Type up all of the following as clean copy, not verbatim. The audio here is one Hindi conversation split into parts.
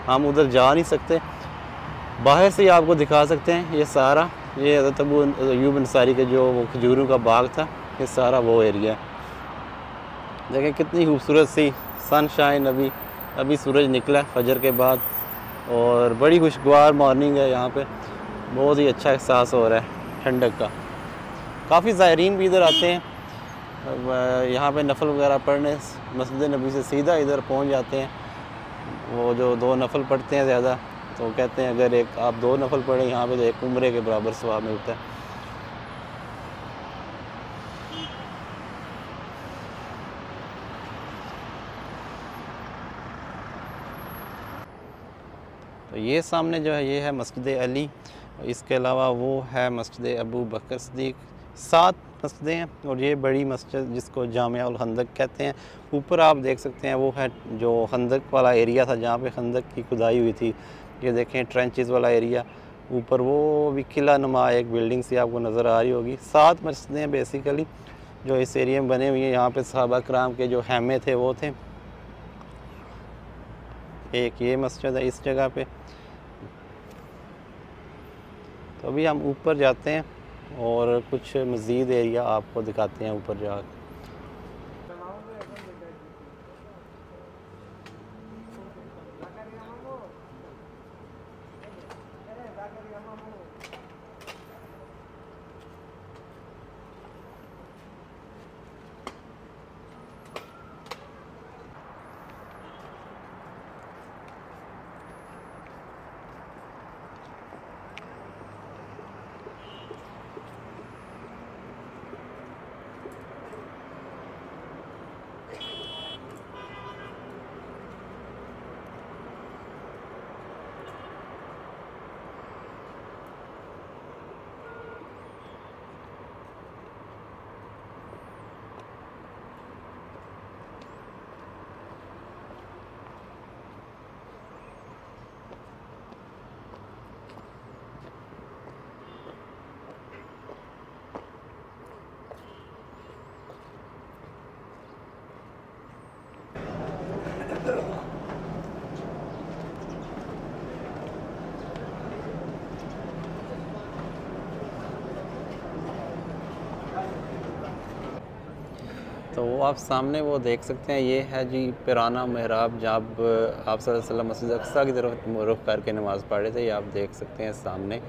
हम उधर जा नहीं सकते, बाहर से ही आपको दिखा सकते हैं। ये सारा ये हज़रत अबू अय्यूब अंसारी के जो वो खजूरों का बाग था, ये सारा वो एरिया। देखें कितनी खूबसूरत सी सनशाइन, अभी सूरज निकला फजर के बाद और बड़ी खुशगवार मॉर्निंग है यहाँ पे। बहुत ही अच्छा एहसास हो रहा है ठंडक का। काफ़ी ज़ायरीन भी इधर आते हैं यहाँ पे नफल वगैरह पढ़ने। मस्जिद नबी से सीधा इधर पहुँच जाते हैं। वो जो 2 नफल पढ़ते हैं ज़्यादा, तो कहते हैं अगर एक आप 2 नफल पढ़ें यहाँ पे तो 1 उम्रे के बराबर सवाब मिलता है। तो ये सामने जो है ये है मस्जिद अली। इसके अलावा वो है मस्जिद अबू बकर सिद्दीक़। 7 मस्जिदें हैं और ये बड़ी मस्जिद जिसको जामिया उल खंदक कहते हैं। ऊपर आप देख सकते हैं वो है जो खंदक वाला एरिया था जहाँ पे खंदक की खुदाई हुई थी। ये देखें ट्रेंचेस वाला एरिया। ऊपर वो भी किला नुमा एक बिल्डिंग सी आपको नज़र आ रही होगी। 7 मस्जिदें बेसिकली जो इस एरिया में बने हुई हैं। यहाँ पे सहाबा कराम के जो हैमे थे वो थे। एक ये मस्जिद है इस जगह पे। तो अभी हम ऊपर जाते हैं और कुछ मज़ीद एरिया आपको दिखाते हैं ऊपर जाकर। तो वो आप सामने वो देख सकते हैं, ये है जी पुराना महराब जब आप सल्लल्लाहु अलैहि वसल्लम मस्जिद अक्सा की तरफ रुख करके नमाज़ पढ़े थे। ये आप देख सकते हैं सामने।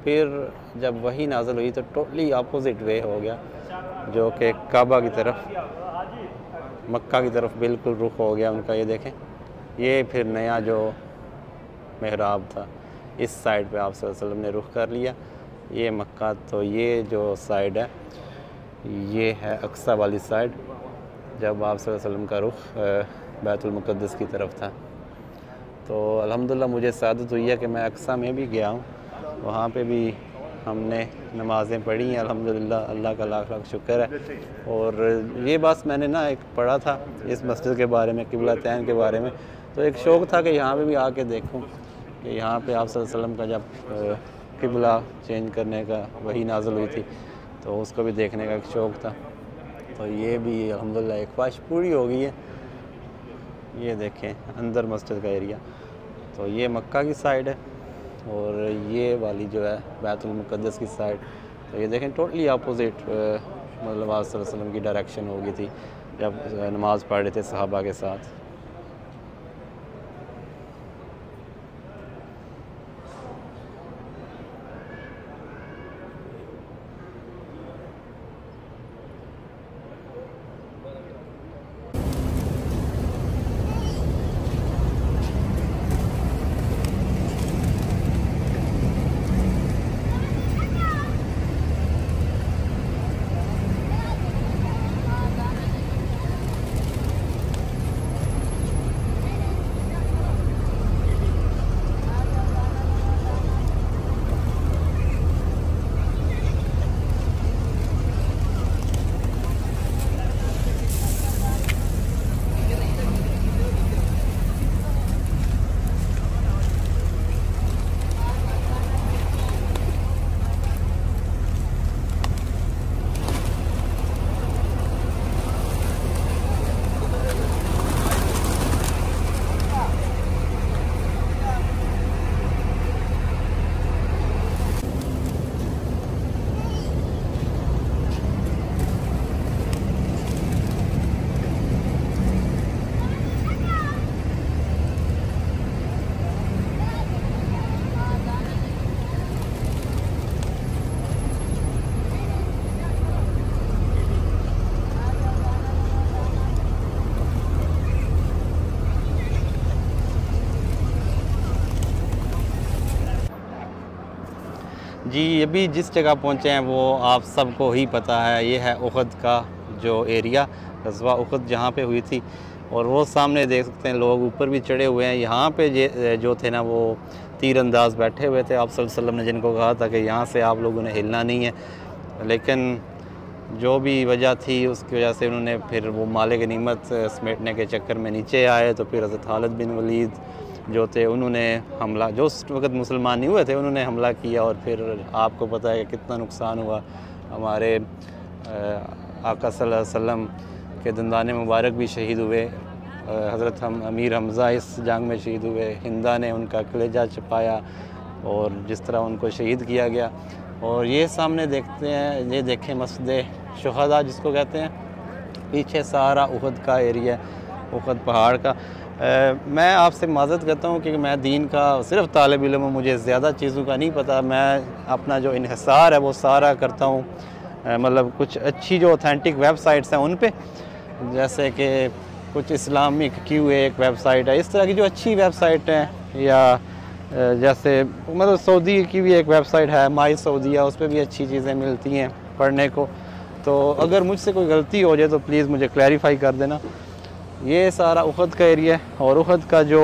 फिर जब वही नाज़िल हुई तो टोटली अपोजिट वे हो गया, जो कि काबा की तरफ, मक्का की तरफ बिल्कुल रुख हो गया उनका। ये देखें, ये फिर नया जो महराब था इस साइड पे आप सल्लल्लाहु अलैहि वसल्लम ने रुख कर लिया। ये मक्का, तो ये जो साइड है ये है अक्सा वाली साइड, जब आप सल्लल्लाहु अलैहि वसल्लम का रुख बैतुल मुक़द्दस की तरफ था। तो अल्हम्दुलिल्लाह मुझे सआदत हुई है कि मैं अक्सा में भी गया हूँ। वहाँ पे भी हमने नमाज़ें पढ़ी हैं अल्हम्दुलिल्लाह। अल्लाह का लाख लाख शुक्र है। और ये बस मैंने ना एक पढ़ा था इस मस्जिद के बारे में, क़िबलतैन के बारे में, तो एक शौक़ था कि यहाँ पे भी आके देखूँ कि यहाँ पे आप सल्लल्लाहु अलैहि वसल्लम का जब क़िबला चेंज करने का वही नाज़िल हुई थी तो उसको भी देखने का एक शौक़ था। तो ये भी अल्हम्दुलिल्लाह एक ख्वाहिश पूरी हो गई है। ये देखें अंदर मस्जिद का एरिया। तो ये मक्का की साइड है और ये वाली जो है बैतुल मुक़द्दस की साइड। तो ये देखें टोटली अपोजिट मतलब आप सल्लल्लाहु अलैहि वसल्लम की डायरेक्शन हो गई थी जब नमाज़ पढ़ रहे थे सहाबा के साथ। जी, अभी जिस जगह पहुँचे हैं वो आप सबको ही पता है, ये है उहद का जो एरिया, ग़ज़वा उहद जहाँ पे हुई थी। और वो सामने देख सकते हैं लोग ऊपर भी चढ़े हुए हैं। यहाँ पे जो थे ना वो तीरंदाज़ बैठे हुए थे, आप सल्लल्लाहु अलैहि वसल्लम ने जिनको कहा था कि यहाँ से आप लोगों ने हिलना नहीं है, लेकिन जो भी वजह थी उसकी वजह से उन्होंने फिर वो माले गनीमत समेटने के चक्कर में नीचे आए। तो फिर हज़रत खालिद बिन वलीद जो थे उन्होंने हमला, जो उस वक्त मुसलमान नहीं हुए थे, उन्होंने हमला किया और फिर आपको पता है कि कितना नुकसान हुआ। हमारे आका सल्लल्लाहु अलैहि वसल्लम के दंदाने मुबारक भी शहीद हुए। हज़रत अमीर हमज़ा इस जंग में शहीद हुए। हिंदा ने उनका कलेजा छपाया और जिस तरह उनको शहीद किया गया। और ये सामने देखते हैं, ये देखें मस्जिद शुहदा जिसको कहते हैं, पीछे सारा उहद का एरिया, उहद पहाड़ का। मैं आपसे माज़रत करता हूँ कि मैं दीन का सिर्फ़ तालिब इल्म हूँ, मुझे ज़्यादा चीज़ों का नहीं पता। मैं अपना जो इन्हिसार है वो सारा करता हूँ, मतलब कुछ अच्छी जो ऑथेंटिक वेबसाइट्स हैं उन पे, जैसे कि कुछ इस्लामिक क्यू एक वेबसाइट है, इस तरह की जो अच्छी वेबसाइट हैं, या जैसे मतलब सऊदी की भी एक वेबसाइट है माई सऊदीया, उस पर भी अच्छी चीज़ें मिलती हैं पढ़ने को। तो अगर मुझसे कोई गलती हो जाए तो प्लीज़ मुझे क्लैरिफाई कर देना। ये सारा उहद का एरिया है और उहद का जो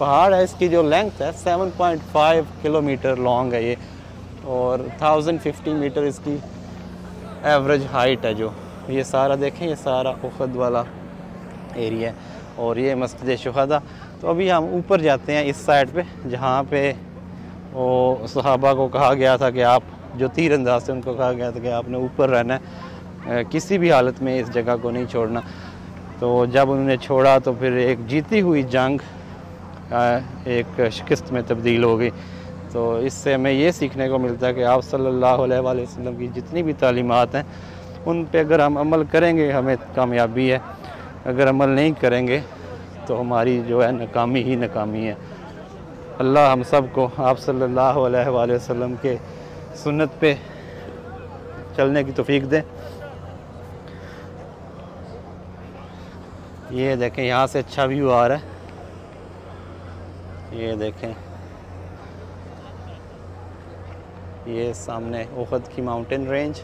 पहाड़ है इसकी जो लेंथ है 7.5 किलोमीटर लॉन्ग है ये, और 1050 मीटर इसकी एवरेज हाइट है। जो ये सारा देखें, ये सारा उहद वाला एरिया है और ये मस्जिद शुहदा। तो अभी हम ऊपर जाते हैं इस साइड पे, जहाँ पे वो सहाबा को कहा गया था कि आप जो तीरंदाज थे उनको कहा गया था कि आपने ऊपर रहना है, किसी भी हालत में इस जगह को नहीं छोड़ना। तो जब उन्होंने छोड़ा तो फिर एक जीती हुई जंग एक शिकस्त में तब्दील हो गई। तो इससे हमें ये सीखने को मिलता है कि आप सल्लल्लाहु अलैहि वसल्लम की जितनी भी तालीमात हैं उन पे अगर हम अमल करेंगे हमें कामयाबी है, अगर अमल नहीं करेंगे तो हमारी जो है नाकामी ही नाकामी है। अल्लाह हम सब को आप सल्लल्लाहु अलैहि वसल्लम के सुन्नत पे चलने की तौफीक दे। ये देखें यहाँ से अच्छा व्यू आ रहा है, ये देखें, ये सामने उहद की माउंटेन रेंज,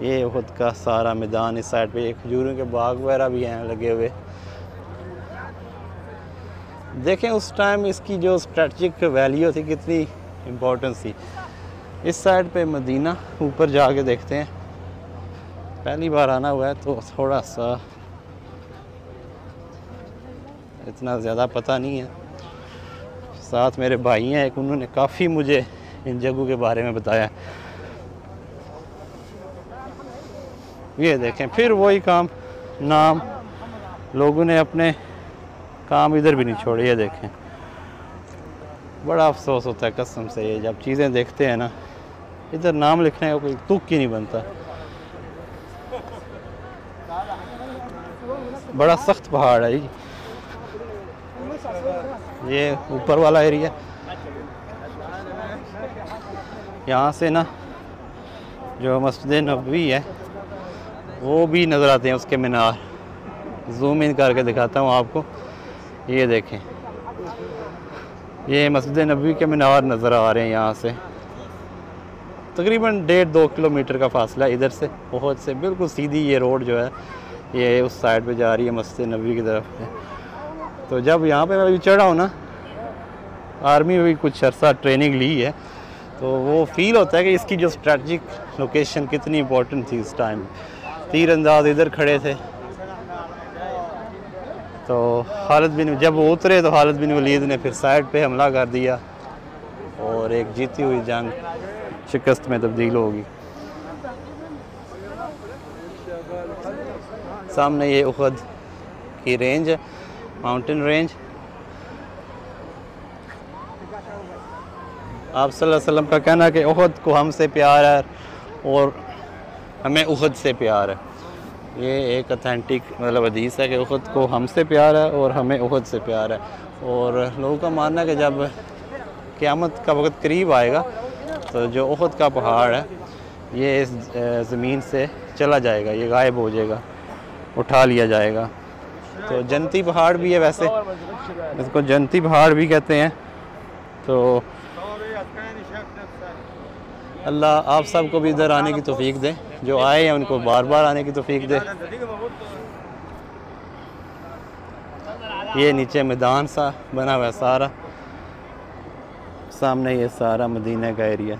ये उहद का सारा मैदान। इस साइड पे खजूरों के बाग वगैरह भी हैं लगे हुए। देखें उस टाइम इसकी जो स्ट्रेटजिक वैल्यू थी, कितनी इम्पोर्टेंस थी। इस साइड पे मदीना ऊपर जाके देखते हैं, पहली बार आना हुआ है तो थोड़ा सा इतना ज़्यादा पता नहीं है। साथ मेरे भाई हैं एक, उन्होंने काफ़ी मुझे इन जगहों के बारे में बताया। ये देखें फिर वही काम, नाम लोगों ने अपने काम इधर भी नहीं छोड़े। ये देखें, बड़ा अफसोस होता है कसम से, ये जब चीज़ें देखते हैं ना, इधर नाम लिखने का कोई तुक ही नहीं बनता। बड़ा सख्त पहाड़ है ये ऊपर वाला एरिया। यहाँ से ना जो मस्जिद नबवी है वो भी नज़र आते हैं, उसके मीनार। जूम इन करके दिखाता हूँ आपको, ये देखें, ये मस्जिद नबवी के मीनार नज़र आ रहे हैं। यहाँ से तकरीबन 1.5-2 किलोमीटर का फासला इधर से, बहुत से बिल्कुल सीधी ये रोड जो है ये उस साइड पे जा रही है मस्जिद नबवी की तरफ है। तो जब यहाँ पे मैं अभी चढ़ा हूँ ना, आर्मी में भी कुछ अर्सा ट्रेनिंग ली है, तो वो फील होता है कि इसकी जो स्ट्रेटजिक लोकेशन कितनी इम्पोर्टेंट थी उस टाइम। तीरंदाज इधर खड़े थे, तो खालिद बिन, जब वो उतरे तो खालिद बिन वलीद ने फिर साइड पे हमला कर दिया और एक जीती हुई जंग शिकस्त में तब्दील होगी। सामने ये उहद की रेंज है, माउंटेन रेंज। आप सल्लल्लाहु अलैहि वसल्लम का कहना है कि उहद को हमसे प्यार है और हमें उहद से प्यार है। ये एक ऑथेंटिक मतलब हदीस है कि उहद को हमसे प्यार है और हमें उहद से प्यार है। और लोगों का मानना है कि जब क़यामत का वक्त करीब आएगा तो जो उहद का पहाड़ है ये इस ज़मीन से चला जाएगा, ये गायब हो जाएगा, उठा लिया जाएगा। तो जन्नती पहाड़ भी है, वैसे इसको जन्नती पहाड़ भी कहते हैं। तो अल्लाह आप सबको भी इधर आने की तौफीक दे, जो आए हैं उनको बार बार आने की तौफीक दे। ये नीचे मैदान सा बना हुआ है सारा, सामने ये सारा मदीना का एरिया।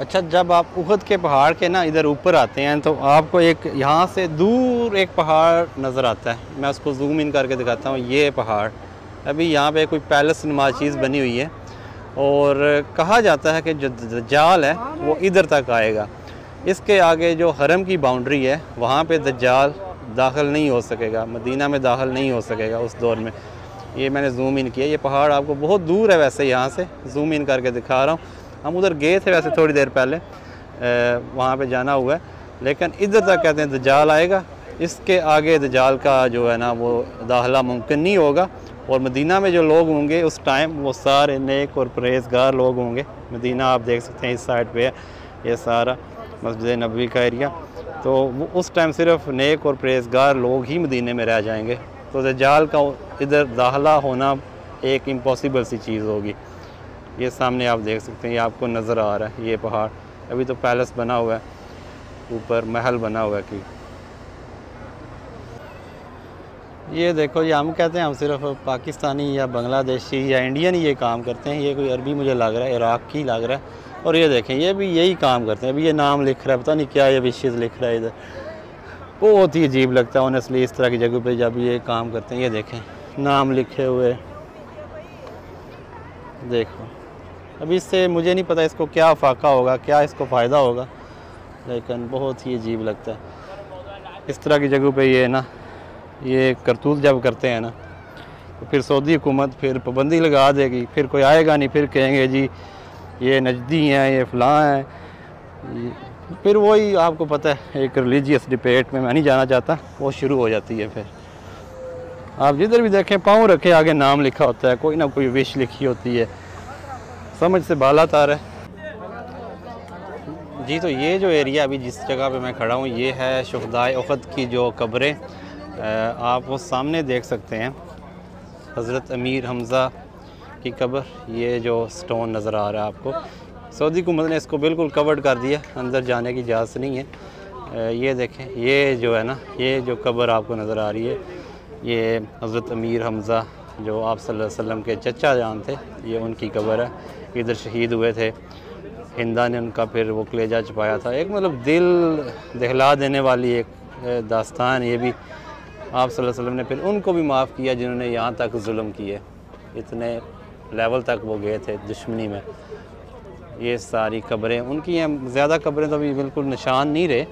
अच्छा, जब आप उहद के पहाड़ के ना इधर ऊपर आते हैं तो आपको एक यहाँ से दूर एक पहाड़ नज़र आता है। मैं उसको जूम इन करके दिखाता हूँ। ये पहाड़, अभी यहाँ पे कोई पैलेस नुमा चीज़ बनी हुई है और कहा जाता है कि जो दज्जाल है वो इधर तक आएगा। इसके आगे जो हरम की बाउंड्री है वहाँ पे दज्जाल दाखिल नहीं हो सकेगा, मदीना में दाखिल नहीं हो सकेगा उस दौर में। ये मैंने जूम इन किया, ये पहाड़ आपको बहुत दूर है वैसे, यहाँ से जूम इन करके दिखा रहा हूँ। हम उधर गए थे वैसे थोड़ी देर पहले, वहाँ पे जाना हुआ है, लेकिन इधर तक कहते हैं दज्जाल आएगा। इसके आगे दज्जाल का जो है ना वो दाखिला मुमकिन नहीं होगा। और मदीना में जो लोग होंगे उस टाइम वो सारे नेक और परहेज़गार लोग होंगे। मदीना आप देख सकते हैं इस साइड पे है ये सारा मस्जिद नबवी का एरिया, तो वो उस टाइम सिर्फ नेक और परहेज़गार लोग ही मदीने में रह जाएंगे। तो दज्जाल का इधर दाखिला होना एक इम्पॉसिबल सी चीज़ होगी। ये सामने आप देख सकते हैं, ये आपको नज़र आ रहा है ये पहाड़। अभी तो पैलेस बना हुआ है, ऊपर महल बना हुआ है कि ये देखो, ये हम कहते हैं हम सिर्फ पाकिस्तानी या बांग्लादेशी या इंडियन ही ये काम करते हैं। ये कोई अरबी मुझे लग रहा है, इराक की लग रहा है। और ये देखें, ये भी यही काम करते हैं। अभी ये नाम लिख रहा है, पता नहीं क्या ये विशेज़ लिख रहा है इधर। बहुत ही अजीब लगता है ऑनेस्टली इस तरह की जगह पे जब ये काम करते हैं। ये देखें नाम लिखे हुए, देखो। अभी इससे मुझे नहीं पता इसको क्या फ़ाका होगा, क्या इसको फ़ायदा होगा, लेकिन बहुत ही अजीब लगता है इस तरह की जगह पे ये ना ये करतूत जब करते हैं ना, तो फिर सऊदी हुकूमत फिर पाबंदी लगा देगी, फिर कोई आएगा नहीं, फिर कहेंगे जी ये नजदी हैं, ये फ़लाँ हैं। फिर वही आपको पता है एक रिलीजियस डिबेट में मैं नहीं जाना चाहता, वो शुरू हो जाती है। फिर आप जिधर भी देखें पाँव रखे आगे नाम लिखा होता है, कोई ना कोई विश लिखी होती है, समझ से बाला तार है जी। तो ये जो एरिया अभी जिस जगह पे मैं खड़ा हूँ ये है शुहदाए उहद की जो कब्रें आप वो सामने देख सकते हैं। हज़रत अमीर हमज़ा की कब्र, ये जो स्टोन नज़र आ रहा है आपको, सऊदी हुकूमत ने इसको बिल्कुल कवर्ड कर दिया, अंदर जाने की इजाज़त नहीं है। ये देखें, ये जो है ना ये जो कब्र आपको नज़र आ रही है, ये हज़रत अमीर हमज़ा जो आप सल्लल्लाहु अलैहि वसल्लम के चचा जान थे, ये उनकी कब्र है। इधर शहीद हुए थे, हिंदा ने उनका फिर वो कलेजा छुपाया था। एक मतलब दिल दहला देने वाली एक दास्तान ये भी। आप सल्लल्लाहु अलैहि वसल्लम ने फिर उनको भी माफ़ किया जिन्होंने यहाँ तक जुल्म किए, इतने लेवल तक वो गए थे दुश्मनी में। ये सारी कब्रें उनकी हैं। ज़्यादा कब्रें तो अभी बिल्कुल निशान नहीं रहे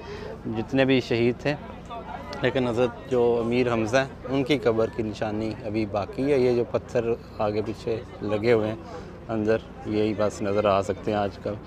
जितने भी शहीद थे, लेकिन हज़रत जो अमीर हमज़ा हैं उनकी कब्र की निशानी अभी बाकी है। ये जो पत्थर आगे पीछे लगे हुए हैं अंदर, यही बस नज़र आ सकते हैं आजकल।